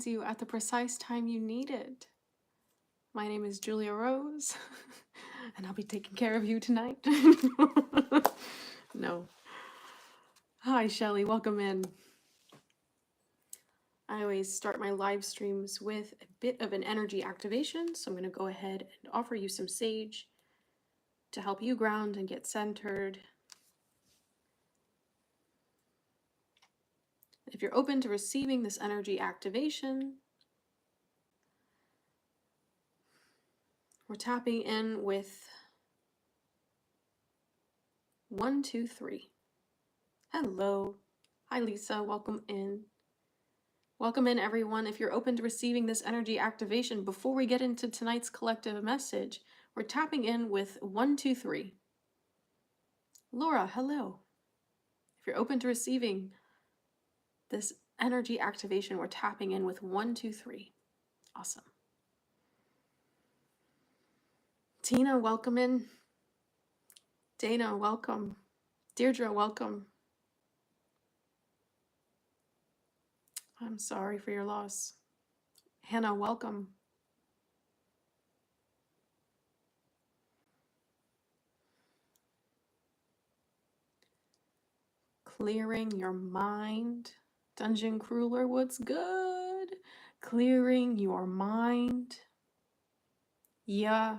you at the precise time you need it. My name is Julia Rose, and I'll be taking care of you tonight. No. Hi, Shelly. Welcome in. I always start my live streams with a bit of an energy activation, so I'm going to go ahead and offer you some sage to help you ground and get centered. If you're open to receiving this energy activation, we're tapping in with 1, 2, 3. Hello. Hi, Lisa. Welcome in. Welcome in, everyone. If you're open to receiving this energy activation, before we get into tonight's collective message, we're tapping in with 1, 2, 3. Laura, hello. If you're open to receiving this energy activation, we're tapping in with 1, 2, 3. Awesome. Tina, welcome in. Dana, welcome. Deirdre, welcome. I'm sorry for your loss. Hannah, welcome. Clearing your mind. Dungeon Crueler, what's good? Clearing your mind. Yeah,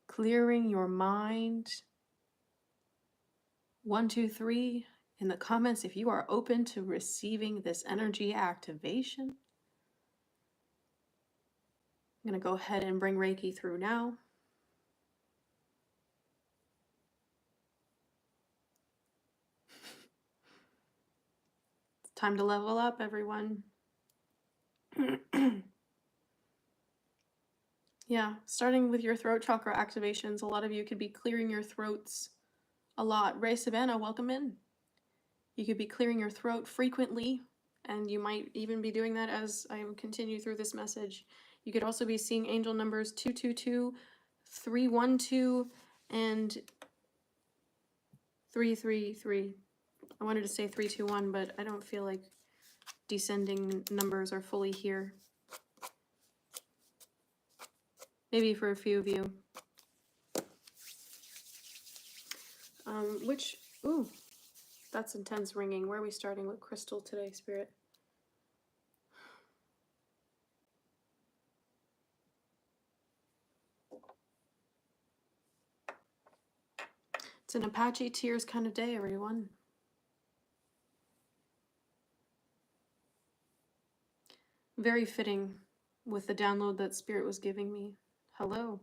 clearing your mind. 1, 2, 3 in the comments if you are open to receiving this energy activation. I'm going to go ahead and bring Reiki through now. It's time to level up, everyone. Yeah, starting with your throat chakra activations. A lot of you could be clearing your throats a lot. Ray Savannah, welcome in. You could be clearing your throat frequently, and you might even be doing that as I continue through this message. You could also be seeing angel numbers 222, 312, and 333. I wanted to say 321, but I don't feel like descending numbers are fully here. Maybe for a few of you. Ooh, that's intense ringing. Where are we starting with crystal today, Spirit? It's an Apache Tears kind of day, everyone. Very fitting with the download that Spirit was giving me. Hello.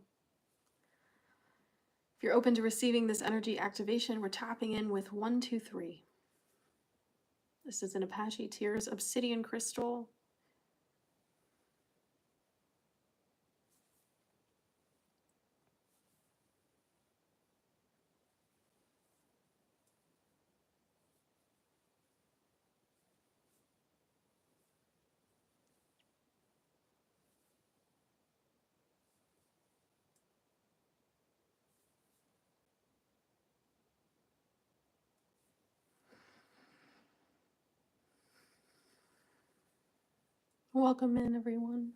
If you're open to receiving this energy activation, we're tapping in with 1, 2, 3. This is an Apache Tears obsidian crystal. Welcome in, everyone.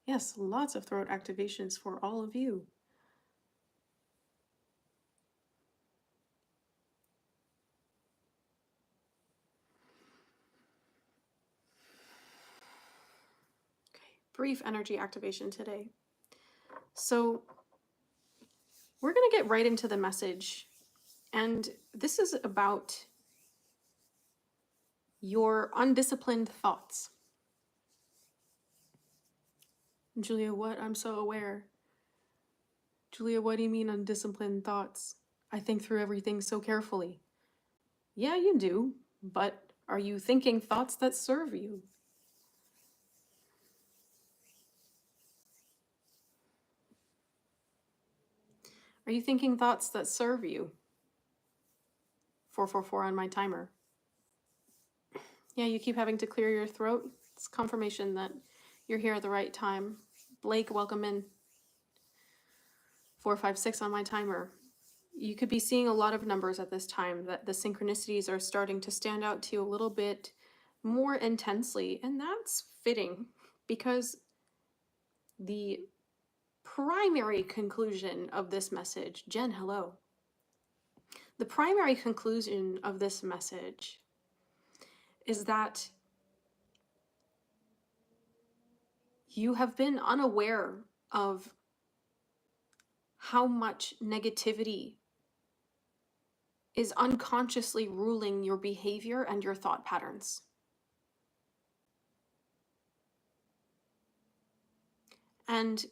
Yes, lots of throat activations for all of you. Okay, brief energy activation today. So we're going to get right into the message. And this is about your undisciplined thoughts. Julia, what? I'm so aware. Julia, what do you mean undisciplined thoughts? I think through everything so carefully. Yeah, you do, but are you thinking thoughts that serve you? Are you thinking thoughts that serve you? 444 on my timer. Yeah, you keep having to clear your throat. It's confirmation that you're here at the right time. Blake, welcome in. 456 on my timer. You could be seeing a lot of numbers at this time, that the synchronicities are starting to stand out to you a little bit. more intensely, and that's fitting because the primary conclusion of this message, Jen, hello. The primary conclusion of this message is that you have been unaware of how much negativity is unconsciously ruling your behavior and your thought patterns. And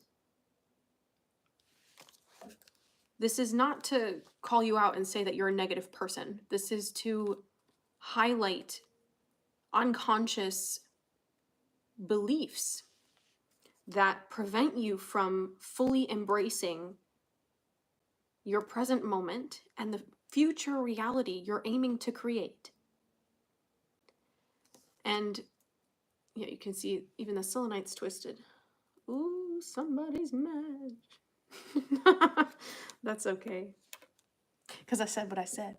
this is not to call you out and say that you're a negative person. This is to highlight unconscious beliefs that prevent you from fully embracing your present moment and the future reality you're aiming to create. And yeah, you can see even the selenite's twisted. Ooh, somebody's mad. That's okay, because I said what I said.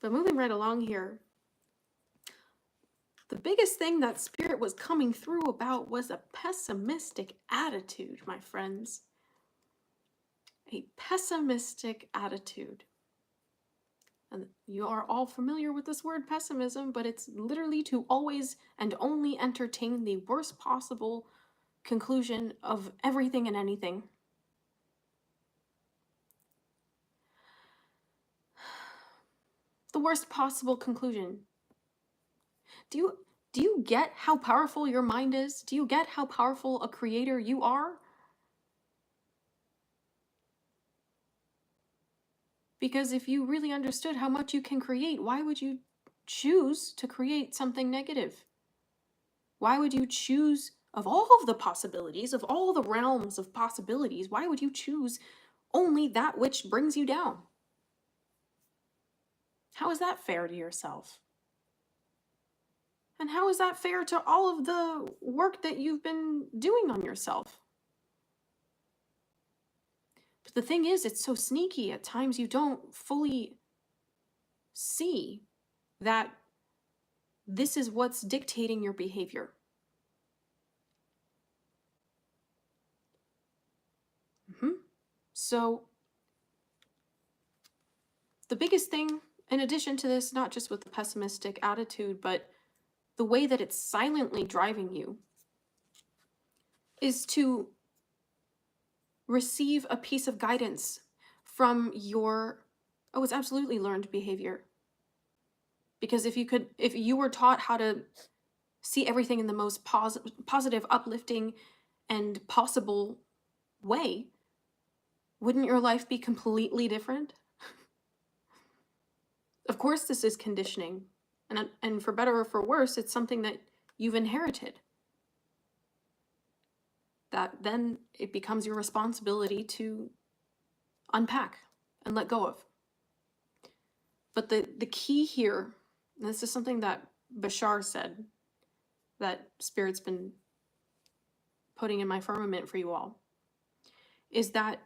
But moving right along here, the biggest thing that Spirit was coming through about was a pessimistic attitude, my friends. A pessimistic attitude. And you are all familiar with this word pessimism, but it's literally to always and only entertain the worst possible conclusion of everything and anything. The worst possible conclusion. Do you get how powerful your mind is? Do you get how powerful a creator you are? Because if you really understood how much you can create, why would you choose to create something negative? Why would you choose, of all of the possibilities, of all the realms of possibilities, why would you choose only that which brings you down? How is that fair to yourself? And how is that fair to all of the work that you've been doing on yourself? But the thing is, it's so sneaky. At times you don't fully see that this is what's dictating your behavior. So the biggest thing, in addition to this, not just with the pessimistic attitude, but the way that it's silently driving you, is to receive a piece of guidance from your, oh, it's absolutely learned behavior. Because if you were taught how to see everything in the most positive, uplifting, and possible way, wouldn't your life be completely different? Of course, this is conditioning. And for better or for worse, it's something that you've inherited. That then it becomes your responsibility to unpack and let go of. But the key here, and this is something that Bashar said, that Spirit's been putting in my firmament for you all, is that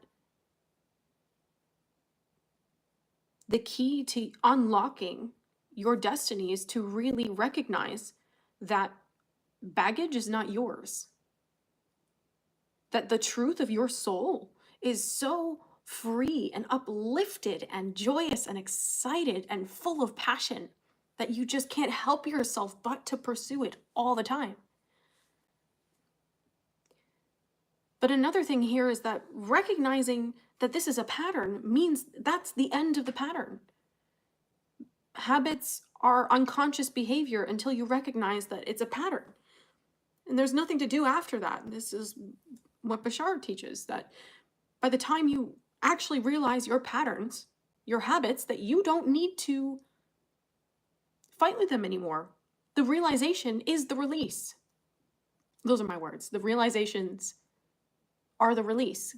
the key to unlocking your destiny is to really recognize that baggage is not yours. That the truth of your soul is so free and uplifted and joyous and excited and full of passion that you just can't help yourself but to pursue it all the time. But another thing here is that recognizing that this is a pattern means that's the end of the pattern. Habits are unconscious behavior until you recognize that it's a pattern. And there's nothing to do after that. This is what Bashar teaches, that by the time you actually realize your patterns, your habits, that you don't need to fight with them anymore. The realization is the release. Those are my words. The realizations are the release.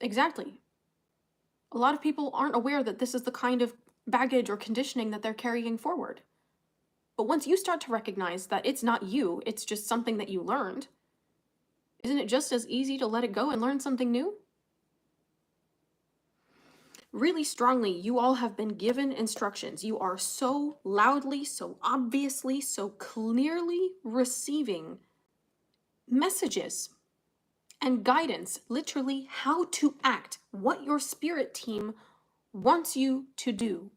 Exactly. A lot of people aren't aware that this is the kind of baggage or conditioning that they're carrying forward. But once you start to recognize that it's not you, it's just something that you learned, isn't it just as easy to let it go and learn something new? really strongly, you all have been given instructions. You are so loudly, so obviously, so clearly receiving messages and guidance, literally how to act, what your spirit team wants you to do.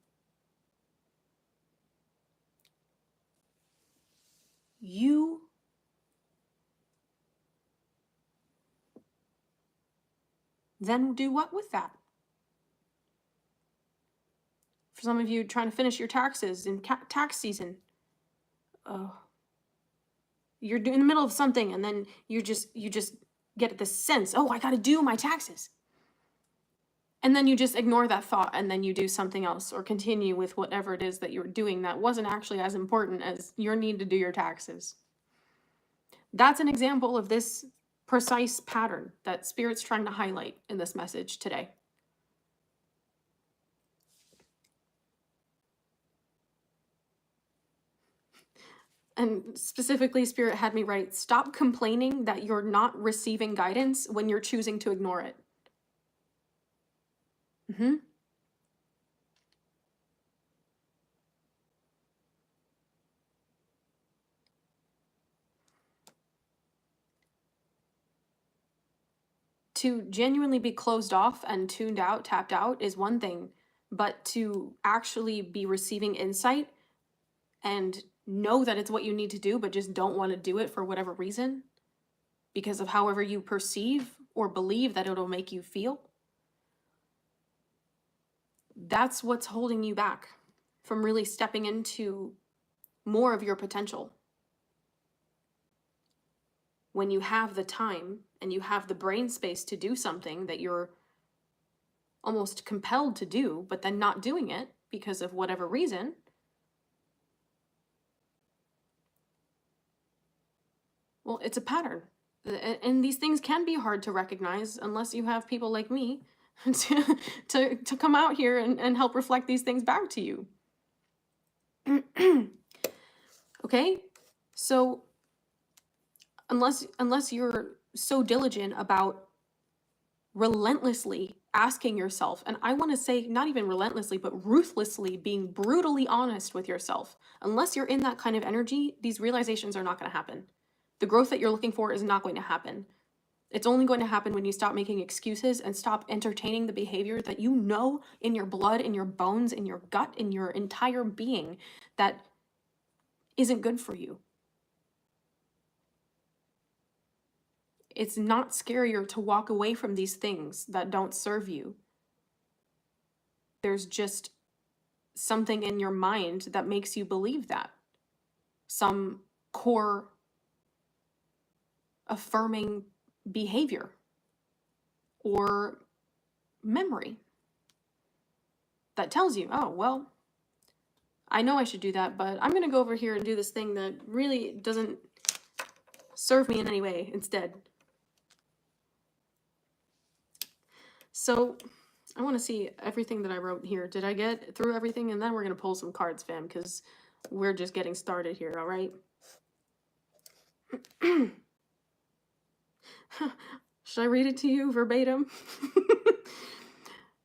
You then do what with that? For some of you trying to finish your taxes in tax season, you're in the middle of something and then you just get this sense, oh, I got to do my taxes. And then you just ignore that thought and then you do something else or continue with whatever it is that you're doing that wasn't actually as important as your need to do your taxes. That's an example of this precise pattern that Spirit's trying to highlight in this message today. And specifically, Spirit had me write, stop complaining that you're not receiving guidance when you're choosing to ignore it. To genuinely be closed off and tuned out, tapped out is one thing, but to actually be receiving insight and know that it's what you need to do, but just don't want to do it for whatever reason, because of however you perceive or believe that it'll make you feel, that's what's holding you back from really stepping into more of your potential. When you have the time and you have the brain space to do something that you're almost compelled to do, but then not doing it because of whatever reason, well, it's a pattern. And these things can be hard to recognize unless you have people like me to come out here and help reflect these things back to you. Okay? So unless you're so diligent about relentlessly asking yourself, and I want to say not even relentlessly, but ruthlessly being brutally honest with yourself, unless you're in that kind of energy, these realizations are not going to happen. The growth that you're looking for is not going to happen. It's only going to happen when you stop making excuses and stop entertaining the behavior that you know in your blood, in your bones, in your gut, in your entire being that isn't good for you. It's not scarier to walk away from these things that don't serve you. There's just something in your mind that makes you believe that. Some core affirming behavior or memory that tells you, oh, well, I know I should do that, but I'm going to go over here and do this thing that really doesn't serve me in any way instead. So I want to see everything that I wrote here. Did I get through everything? And then we're going to pull some cards, fam, because we're just getting started here, all right? Should I read it to you verbatim?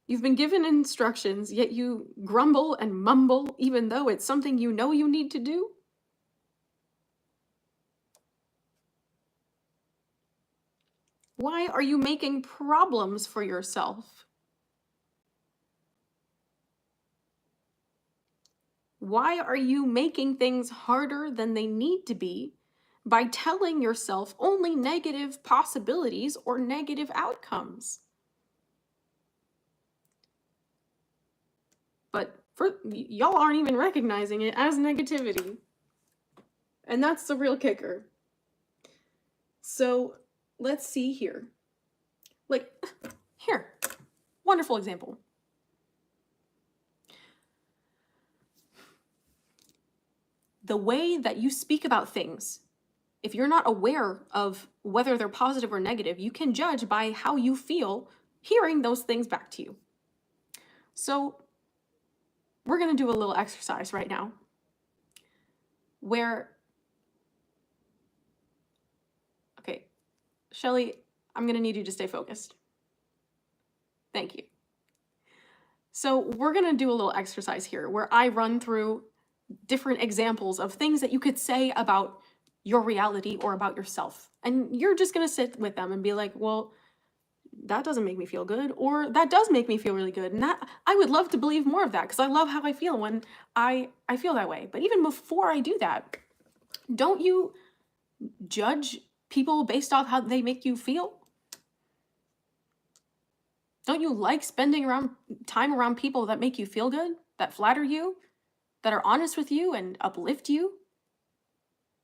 You've been given instructions, yet you grumble and mumble, even though it's something you know you need to do. Why are you making problems for yourself? Why are you making things harder than they need to be by telling yourself only negative possibilities or negative outcomes? But y'all aren't even recognizing it as negativity. And that's the real kicker. So let's see here. Like, here, wonderful example. The way that you speak about things, if you're not aware of whether they're positive or negative, you can judge by how you feel hearing those things back to you. So we're going to do a little exercise right now where, okay, Shelly, I'm going to need you to stay focused. Thank you. So we're going to do a little exercise here where I run through different examples of things that you could say about your reality or about yourself. And you're just going to sit with them and be like, well, that doesn't make me feel good, or that does make me feel really good. And that I would love to believe more of that because I love how I feel when I feel that way. But even before I do that, don't you judge people based off how they make you feel? Don't you like spending time around people that make you feel good, that flatter you, that are honest with you and uplift you,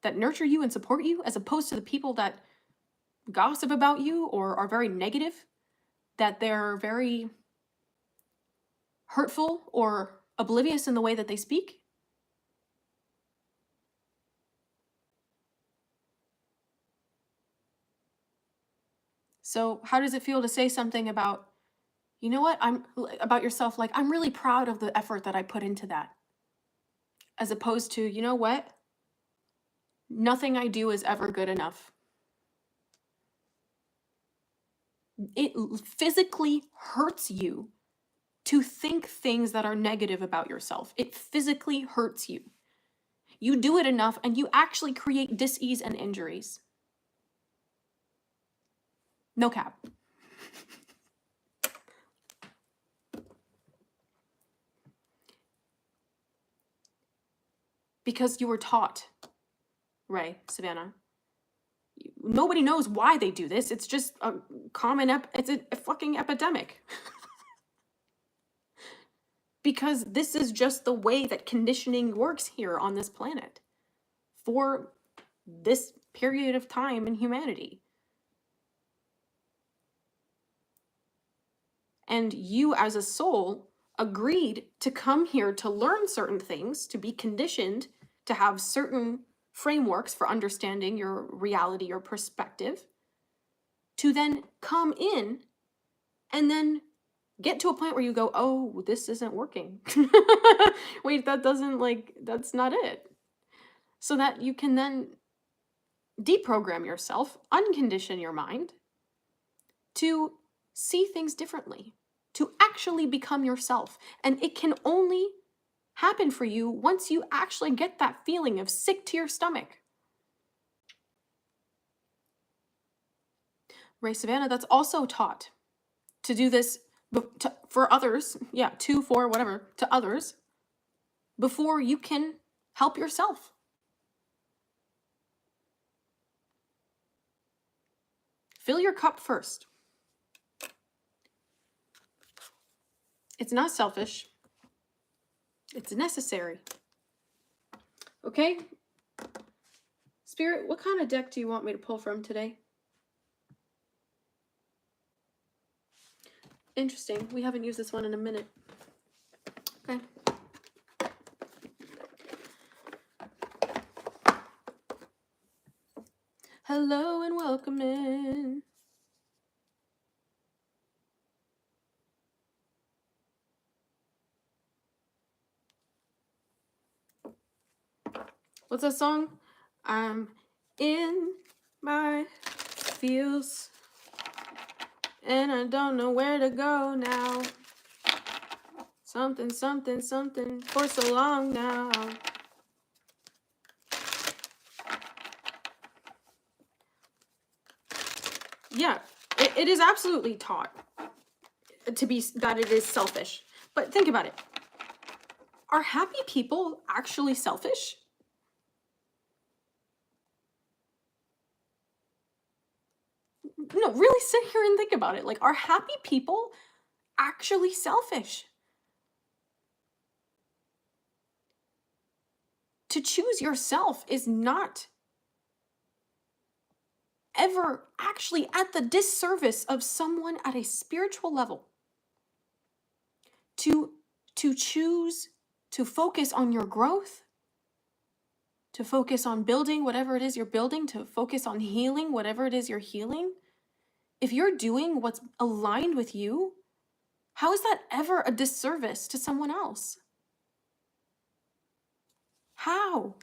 that nurture you and support you, as opposed to the people that gossip about you or are very negative, that they're very hurtful or oblivious in the way that they speak? So how does it feel to say something about, you know what, about yourself, like, I'm really proud of the effort that I put into that, as opposed to, you know what, nothing I do is ever good enough. It physically hurts you to think things that are negative about yourself. It physically hurts you. You do it enough and you actually create dis-ease and injuries. No cap. Because you were taught, Ray, Savannah. Nobody knows why they do this. It's just a common, it's a fucking epidemic. Because this is just the way that conditioning works here on this planet for this period of time in humanity. And you as a soul agreed to come here to learn certain things, to be conditioned, to have certain frameworks for understanding your reality, your perspective, to then come in and then get to a point where you go, oh, this isn't working. Wait, that's not it. So that you can then deprogram yourself, uncondition your mind to see things differently, to actually become yourself. And it can only happen for you once you actually get that feeling of sick to your stomach. Ray Savannah, that's also taught to do this for others. Yeah, to others before you can help yourself. Fill your cup first. It's not selfish. It's necessary. Okay? Spirit, what kind of deck do you want me to pull from today? Interesting. We haven't used this one in a minute. Okay. Hello and welcome in. What's that song? I'm in my feels and I don't know where to go now. Something, something, something for so long now. Yeah, it is absolutely taught to be that it is selfish. But think about it. Are happy people actually selfish? No, really sit here and think about it. Like, are happy people actually selfish? To choose yourself is not ever actually at the disservice of someone at a spiritual level. To choose to focus on your growth, to focus on building whatever it is you're building, to focus on healing whatever it is you're healing. If you're doing what's aligned with you, how is that ever a disservice to someone else? How?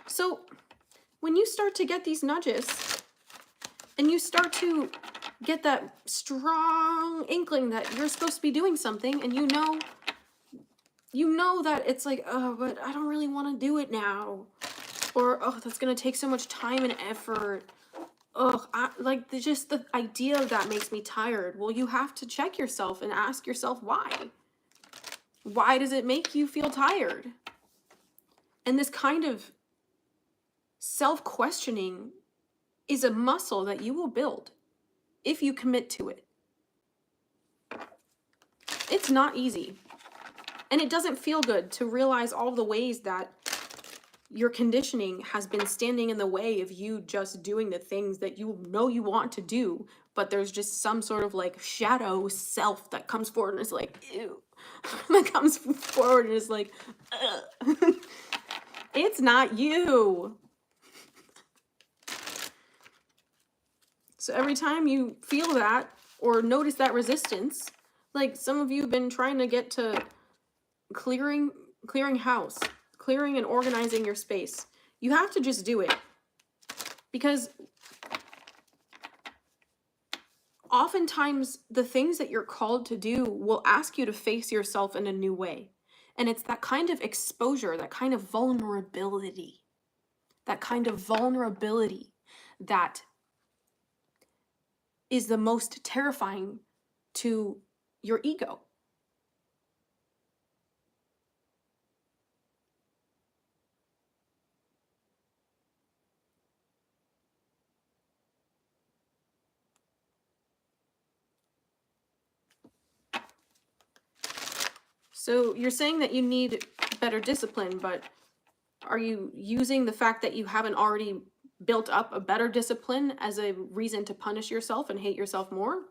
So when you start to get these nudges, And you start to get that strong inkling that you're supposed to be doing something, and you know that it's like, oh, but I don't really want to do it now. Or, oh, that's going to take so much time and effort. Oh, just the idea of that makes me tired. Well, you have to check yourself and ask yourself why. Why does it make you feel tired? And this kind of self-questioning is a muscle that you will build if you commit to it. It's not easy. And it doesn't feel good to realize all the ways that your conditioning has been standing in the way of you just doing the things that you know you want to do, but there's just some sort of like shadow self that comes forward and is like, ew, that comes forward and is like, ugh. It's not you. So every time you feel that or notice that resistance, like some of you have been trying to get to clearing house, clearing and organizing your space. You have to just do it, because oftentimes the things that you're called to do will ask you to face yourself in a new way. And it's that kind of exposure, that kind of vulnerability that is the most terrifying to your ego. So you're saying that you need better discipline, but are you using the fact that you haven't already built up a better discipline as a reason to punish yourself and hate yourself more?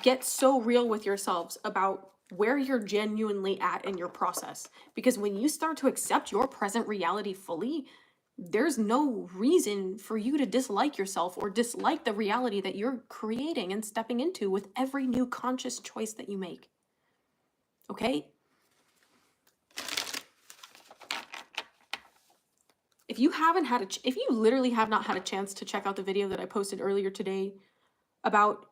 Get so real with yourselves about where you're genuinely at in your process. Because when you start to accept your present reality fully, there's no reason for you to dislike yourself or dislike the reality that you're creating and stepping into with every new conscious choice that you make. Okay? If you literally have not had a chance to check out the video that I posted earlier today about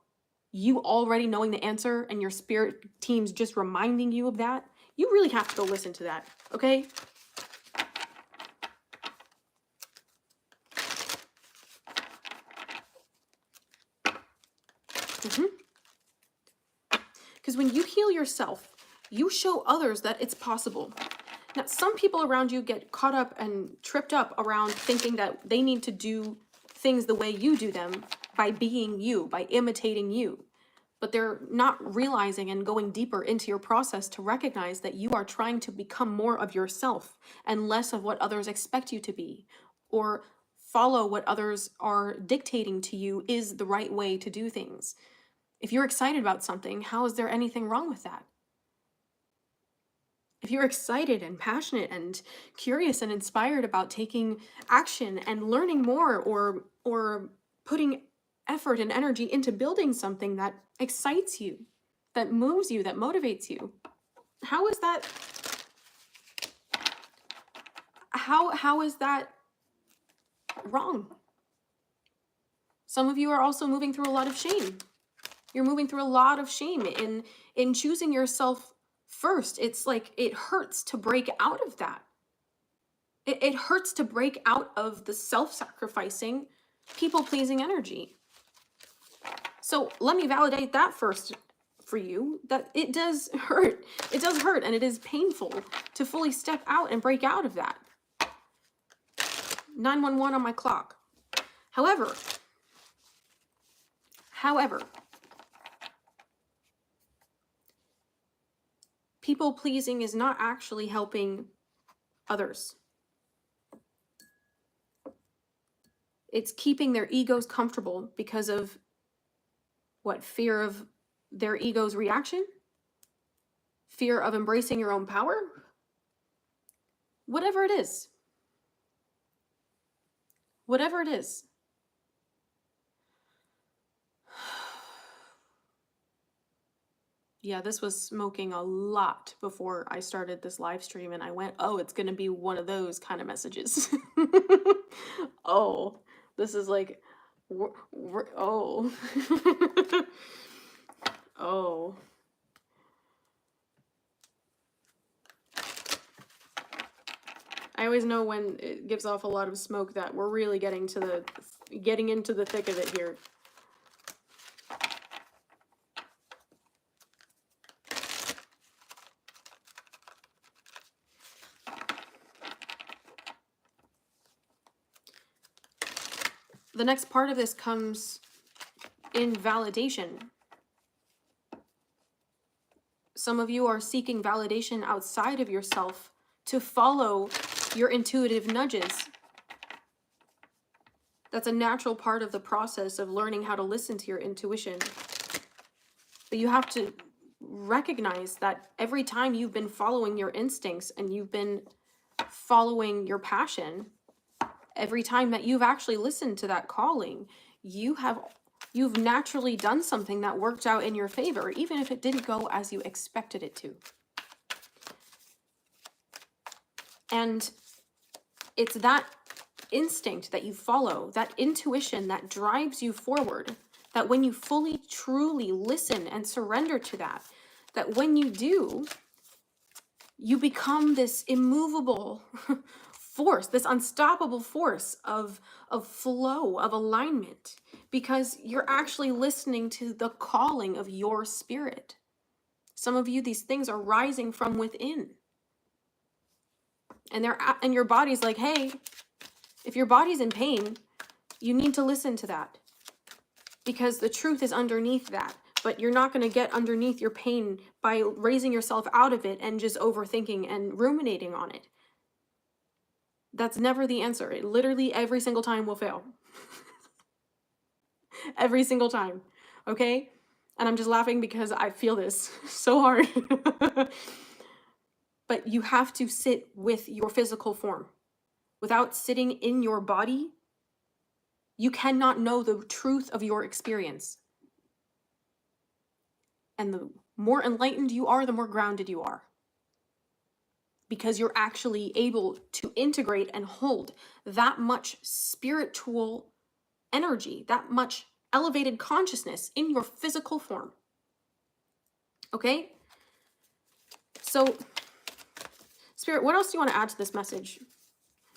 you already knowing the answer and your spirit team's just reminding you of that, you really have to go listen to that, okay? Because when you heal yourself, you show others that it's possible. Now, some people around you get caught up and tripped up around thinking that they need to do things the way you do them by being you, by imitating you. But they're not realizing and going deeper into your process to recognize that you are trying to become more of yourself and less of what others expect you to be, or follow what others are dictating to you is the right way to do things. If you're excited about something, how is there anything wrong with that? If you're excited and passionate and curious and inspired about taking action and learning more, or putting effort and energy into building something that excites you, that moves you, that motivates you, how is that wrong? Some of you are also moving through a lot of shame. You're moving through a lot of shame in choosing yourself first. It's like it hurts to break out of that. It hurts to break out of the self-sacrificing, people-pleasing energy. So let me validate that first for you, that it does hurt. It does hurt, and it is painful to fully step out and break out of that. 911 on my clock. However, people-pleasing is not actually helping others. It's keeping their egos comfortable because of what? Fear of their ego's reaction? Fear of embracing your own power? Whatever it is. Whatever it is. Yeah, this was smoking a lot before I started this live stream, and I went, oh, it's going to be one of those kind of messages. Oh, this is like, oh. Oh. I always know when it gives off a lot of smoke that we're really getting into the thick of it here. The next part of this comes in validation. Some of you are seeking validation outside of yourself to follow your intuitive nudges. That's a natural part of the process of learning how to listen to your intuition. But you have to recognize that every time you've been following your instincts and you've been following your passion, every time that you've actually listened to that calling, you've naturally done something that worked out in your favor, even if it didn't go as you expected it to. And it's that instinct that you follow, that intuition that drives you forward, that when you fully, truly listen and surrender to that, that when you do, you become this immovable force, this unstoppable force of flow, of alignment, because you're actually listening to the calling of your spirit. Some of you, these things are rising from within. And your body's like, hey, if your body's in pain, you need to listen to that. Because the truth is underneath that. But you're not going to get underneath your pain by raising yourself out of it and just overthinking and ruminating on it. That's never the answer. It literally every single time will fail. Every single time. Okay? And I'm just laughing because I feel this so hard. But you have to sit with your physical form. Without sitting in your body, you cannot know the truth of your experience. And the more enlightened you are, the more grounded you are. Because you're actually able to integrate and hold that much spiritual energy, that much elevated consciousness in your physical form. Okay? So, Spirit, what else do you want to add to this message?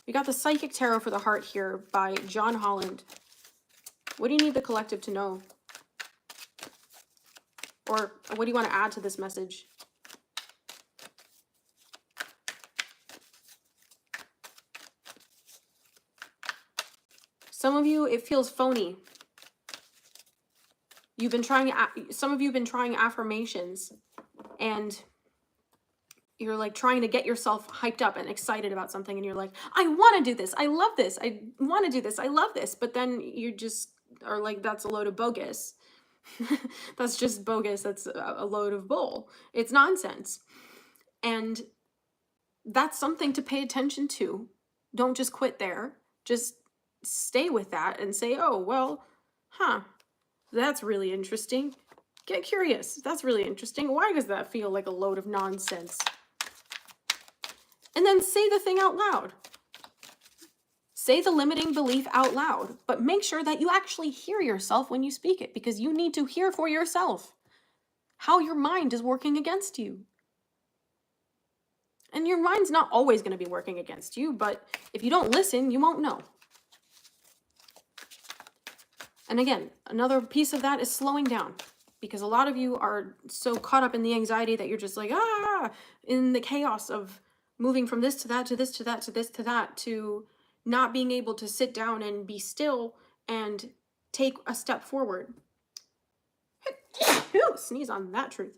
We got the Psychic Tarot for the Heart here by John Holland. What do you need the collective to know? Or what do you want to add to this message? Some of you, it feels phony. Some of you have been trying affirmations, and you're like trying to get yourself hyped up and excited about something, and you're like, I want to do this. I love this. I want to do this. I love this. But then you just are like, that's a load of bogus. That's just bogus. That's a load of bull. It's nonsense. And that's something to pay attention to. Don't just quit there. Just stay with that and say, oh, well, that's really interesting. Get curious. That's really interesting. Why does that feel like a load of nonsense? And then say the thing out loud. Say the limiting belief out loud, but make sure that you actually hear yourself when you speak it, because you need to hear for yourself how your mind is working against you. And your mind's not always going to be working against you, but if you don't listen, you won't know. And again, another piece of that is slowing down, because a lot of you are so caught up in the anxiety that you're just like, in the chaos of moving from this to that, to this, to that, to this, to that, to not being able to sit down and be still and take a step forward. Sneeze on that truth.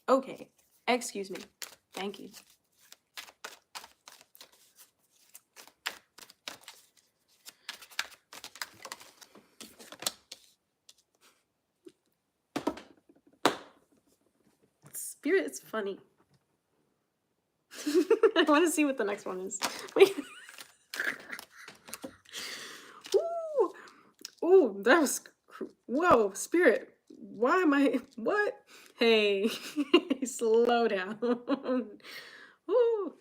Okay, excuse me. Thank you. Spirit is funny. I want to see what the next one is. Wait. Ooh, that was, whoa, Spirit. Why am I, what? Hey, slow down. Woo.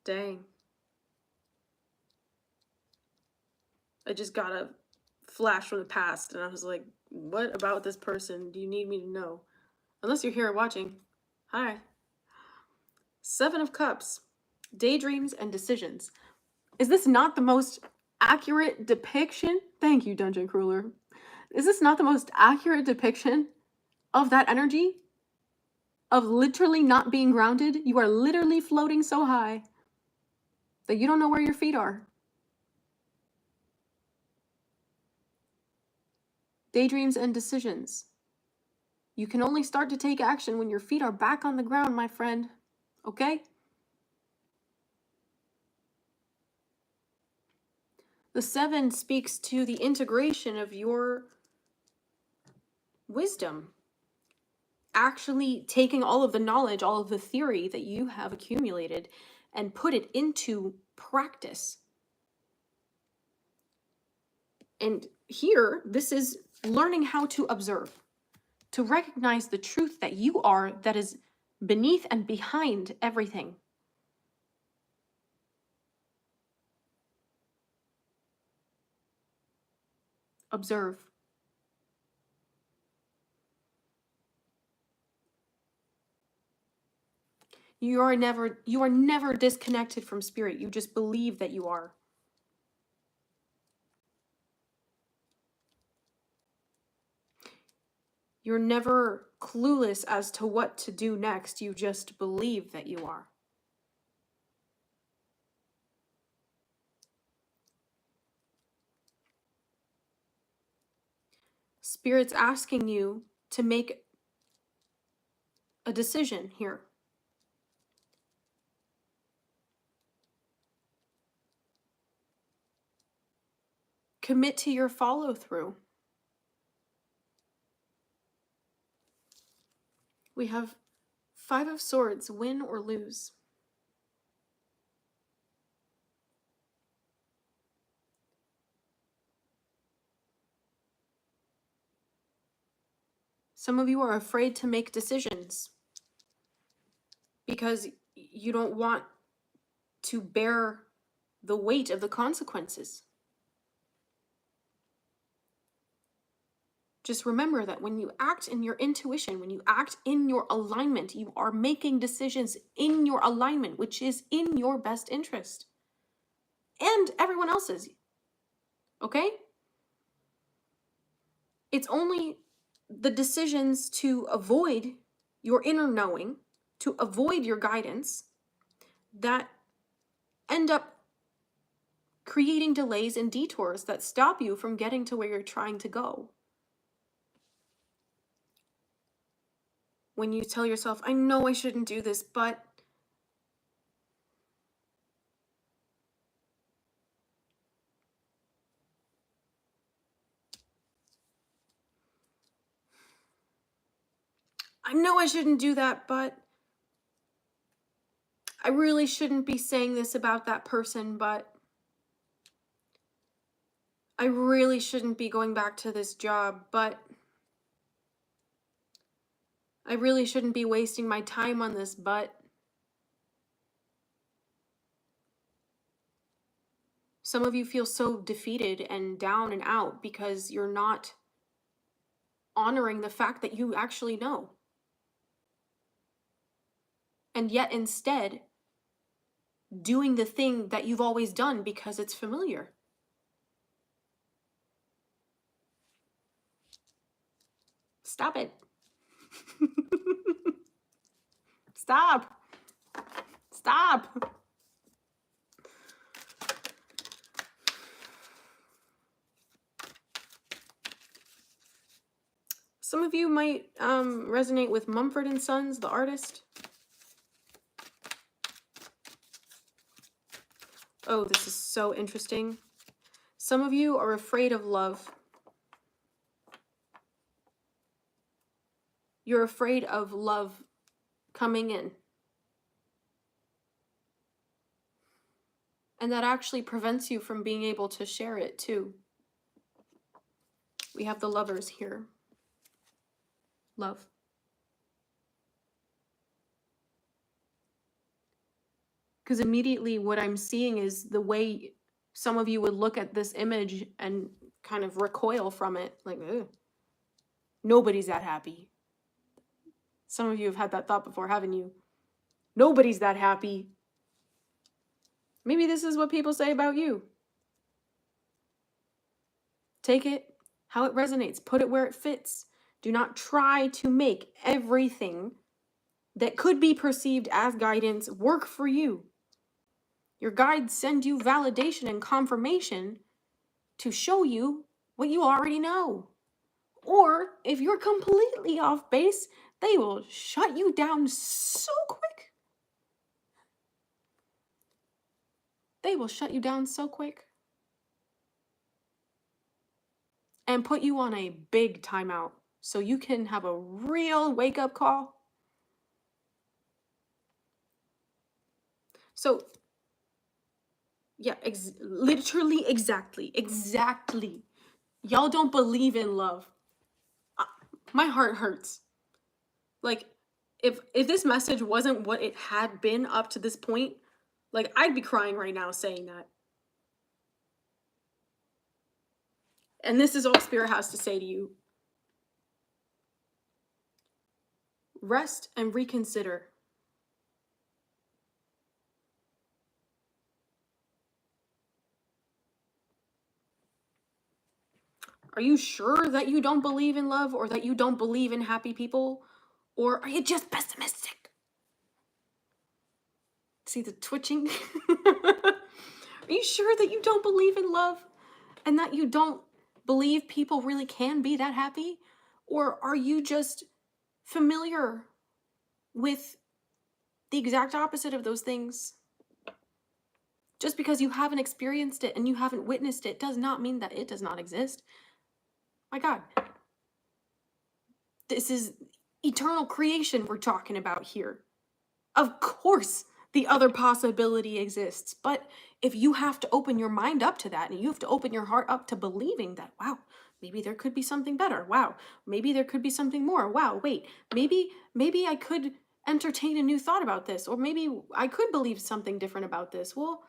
Dang. I just got a flash from the past and I was like, what about this person do you need me to know? Unless you're here watching. Hi. 7 of Cups. Daydreams and decisions. Is this not the most accurate depiction? Thank you, Dungeon Crueler. Is this not the most accurate depiction of that energy? Of literally not being grounded? You are literally floating so high that you don't know where your feet are. Daydreams and decisions. You can only start to take action when your feet are back on the ground, my friend. Okay? The 7 speaks to the integration of your wisdom. Actually taking all of the knowledge, all of the theory that you have accumulated and put it into practice. And here, this is learning how to observe, to recognize the truth that you are, that is beneath and behind everything. Observe. You are never disconnected from spirit. You just believe that you are. You're never clueless as to what to do next. You just believe that you are. Spirit's asking you to make a decision here. Commit to your follow through. We have 5 of Swords, win or lose. Some of you are afraid to make decisions because you don't want to bear the weight of the consequences. Just remember that when you act in your intuition, when you act in your alignment, you are making decisions in your alignment, which is in your best interest and everyone else's. Okay? It's only the decisions to avoid your inner knowing, to avoid your guidance, that end up creating delays and detours that stop you from getting to where you're trying to go. When you tell yourself, I know I shouldn't do this, but I know I shouldn't do that, but I really shouldn't be saying this about that person, but I really shouldn't be going back to this job, but I really shouldn't be wasting my time on this, but some of you feel so defeated and down and out because you're not honoring the fact that you actually know. And yet instead, doing the thing that you've always done because it's familiar. Stop it. Stop. Stop. Some of you might resonate with Mumford & Sons, the artist. Oh, this is so interesting. Some of you are afraid of love. You're afraid of love coming in. And that actually prevents you from being able to share it too. We have the Lovers here. Love. Because immediately what I'm seeing is the way some of you would look at this image and kind of recoil from it. Like, ugh, nobody's that happy. Some of you have had that thought before, haven't you? Nobody's that happy. Maybe this is what people say about you. Take it how it resonates. Put it where it fits. Do not try to make everything that could be perceived as guidance work for you. Your guides send you validation and confirmation to show you what you already know. Or if you're completely off base, they will shut you down so quick. They will shut you down so quick. And put you on a big timeout so you can have a real wake-up call. So, yeah, literally, exactly. Y'all don't believe in love. My heart hurts. Like, if this message wasn't what it had been up to this point, like, I'd be crying right now saying that. And this is all Spirit has to say to you. Rest and reconsider. Are you sure that you don't believe in love, or that you don't believe in happy people? Or are you just pessimistic? See the twitching? Are you sure that you don't believe in love, and that you don't believe people really can be that happy? Or are you just familiar with the exact opposite of those things? Just because you haven't experienced it and you haven't witnessed it does not mean that it does not exist. My God. This is eternal creation we're talking about here. Of course, the other possibility exists, but if you have to open your mind up to that, and you have to open your heart up to believing that, wow, maybe there could be something better. Wow, maybe there could be something more. Wow, wait, maybe I could entertain a new thought about this, or maybe I could believe something different about this. Well,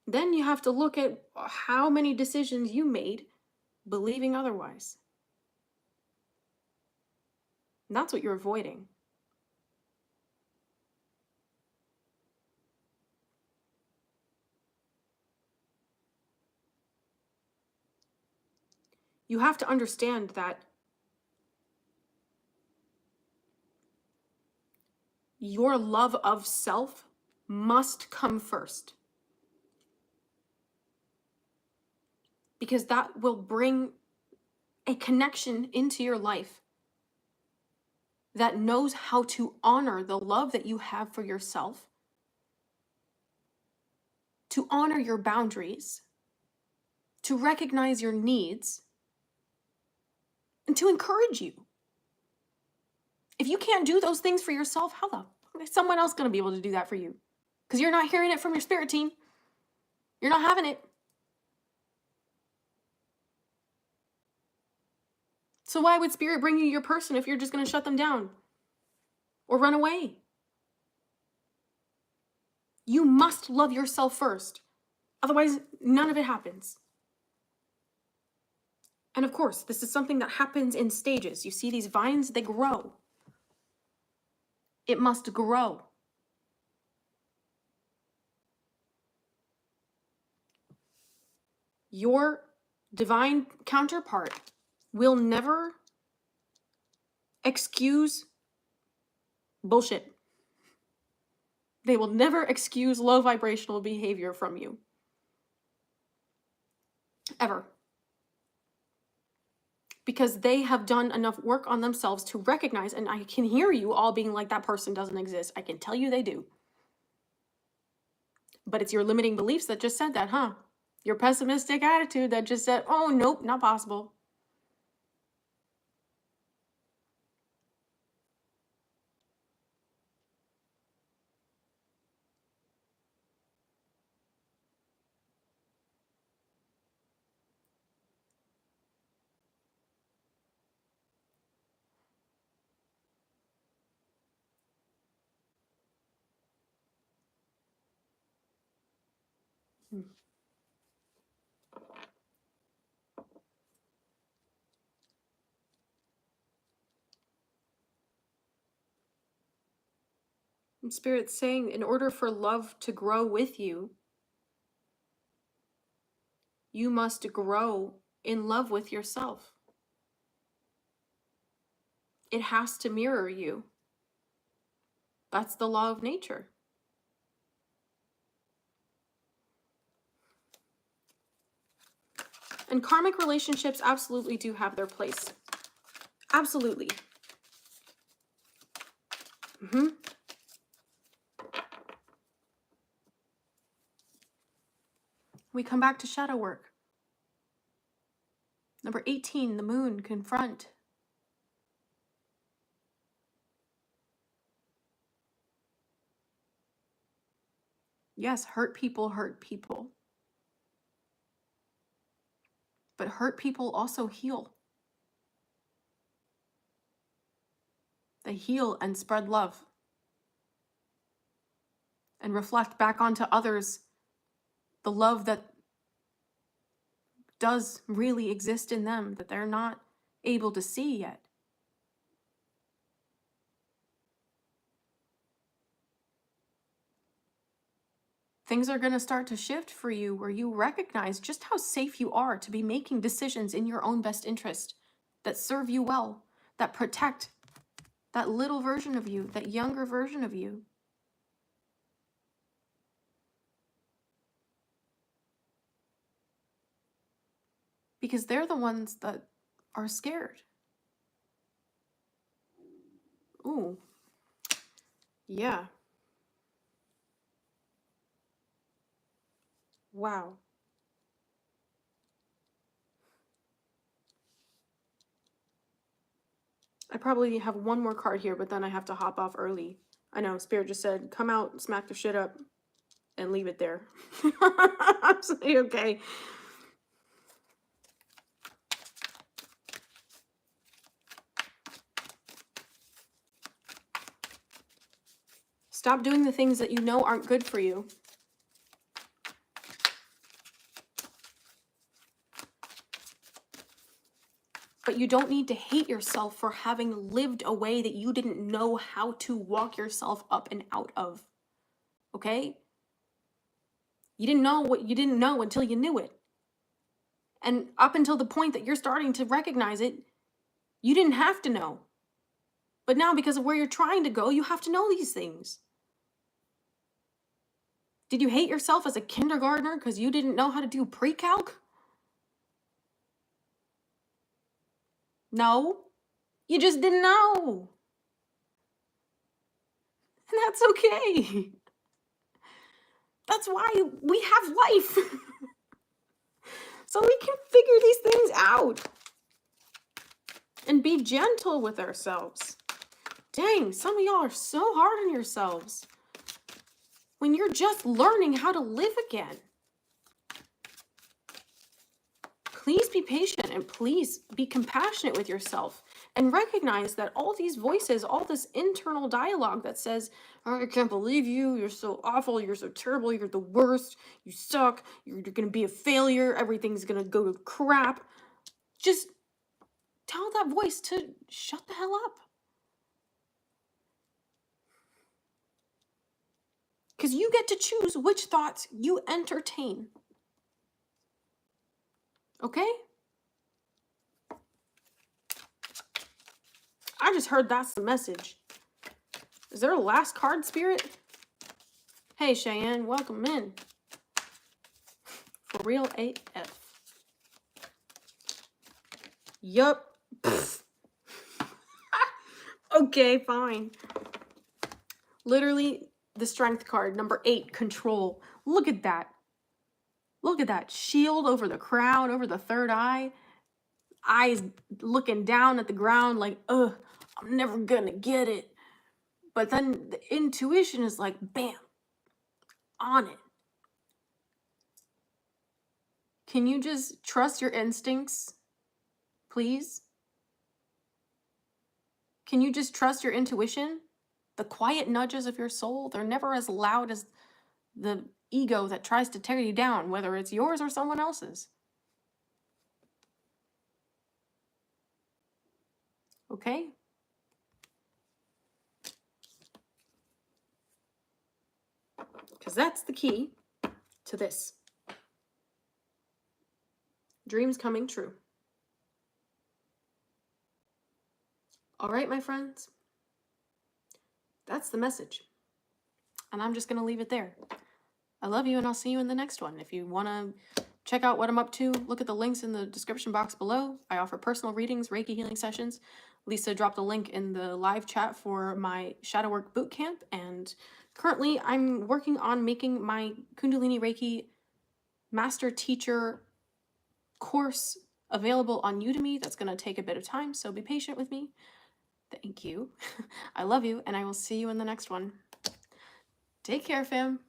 then you have to look at how many decisions you made believing otherwise. And that's what you're avoiding. You have to understand that your love of self must come first. Because that will bring a connection into your life that knows how to honor the love that you have for yourself, to honor your boundaries, to recognize your needs, and to encourage you. If you can't do those things for yourself, how the fuck is someone else going to be able to do that for you? Because you're not hearing it from your spirit team. You're not having it. So why would spirit bring you your person if you're just going to shut them down or run away? You must love yourself first. Otherwise, none of it happens. And of course, this is something that happens in stages. You see these vines, they grow. It must grow. Your divine counterpart will never excuse bullshit. They will never excuse low vibrational behavior from you. Ever. Because they have done enough work on themselves to recognize, and I can hear you all being like, that person doesn't exist. I can tell you they do. But it's your limiting beliefs that just said that, huh? Your pessimistic attitude that just said, oh, nope, not possible. Hmm. And Spirit's saying, in order for love to grow with you, you must grow in love with yourself. It has to mirror you. That's the law of nature. And karmic relationships absolutely do have their place. Absolutely. We come back to shadow work. Number 18, the moon, confront. Yes, hurt people hurt people. But hurt people also heal. They heal and spread love. And reflect back onto others the love that does really exist in them that they're not able to see yet. Things are going to start to shift for you where you recognize just how safe you are to be making decisions in your own best interest that serve you well, that protect that little version of you, that younger version of you. Because they're the ones that are scared. Ooh. Yeah. Wow. I probably have one more card here, but then I have to hop off early. I know, Spirit just said, come out, smack the shit up, and leave it there. I'm saying, okay. Stop doing the things that you know aren't good for you. But you don't need to hate yourself for having lived a way that you didn't know how to walk yourself up and out of. Okay? You didn't know what you didn't know until you knew it. And up until the point that you're starting to recognize it, you didn't have to know. But now, because of where you're trying to go, you have to know these things. Did you hate yourself as a kindergartner because you didn't know how to do pre-calc? No. You just didn't know. And that's okay. That's why we have life. So we can figure these things out. And be gentle with ourselves. Dang, some of y'all are so hard on yourselves. When you're just learning how to live again. Please be patient and please be compassionate with yourself. And recognize that all these voices, all this internal dialogue that says, oh, I can't believe you, you're so awful, you're so terrible, you're the worst, you suck, you're going to be a failure, everything's going to go to crap. Just tell that voice to shut the hell up. Because you get to choose which thoughts you entertain. Okay? I just heard that's the message. Is there a last card, Spirit? Hey, Cheyenne, welcome in. For real AF. Yup. Okay, fine. Literally, the strength card, number 8, control. Look at that. Look at that. Shield over the crown, over the third eye. Eyes looking down at the ground like, ugh, I'm never gonna get it. But then the intuition is like, bam, on it. Can you just trust your instincts, please? Can you just trust your intuition? The quiet nudges of your soul, they're never as loud as the ego that tries to tear you down, whether it's yours or someone else's. Okay? Because that's the key to this. Dreams coming true. All right, my friends. That's the message. And I'm just going to leave it there. I love you, and I'll see you in the next one. If you want to check out what I'm up to, look at the links in the description box below. I offer personal readings, Reiki healing sessions. Lisa dropped a link in the live chat for my Shadow Work Bootcamp, and currently I'm working on making my Kundalini Reiki Master Teacher course available on Udemy. That's going to take a bit of time, so be patient with me. Thank you. I love you, and I will see you in the next one. Take care, fam.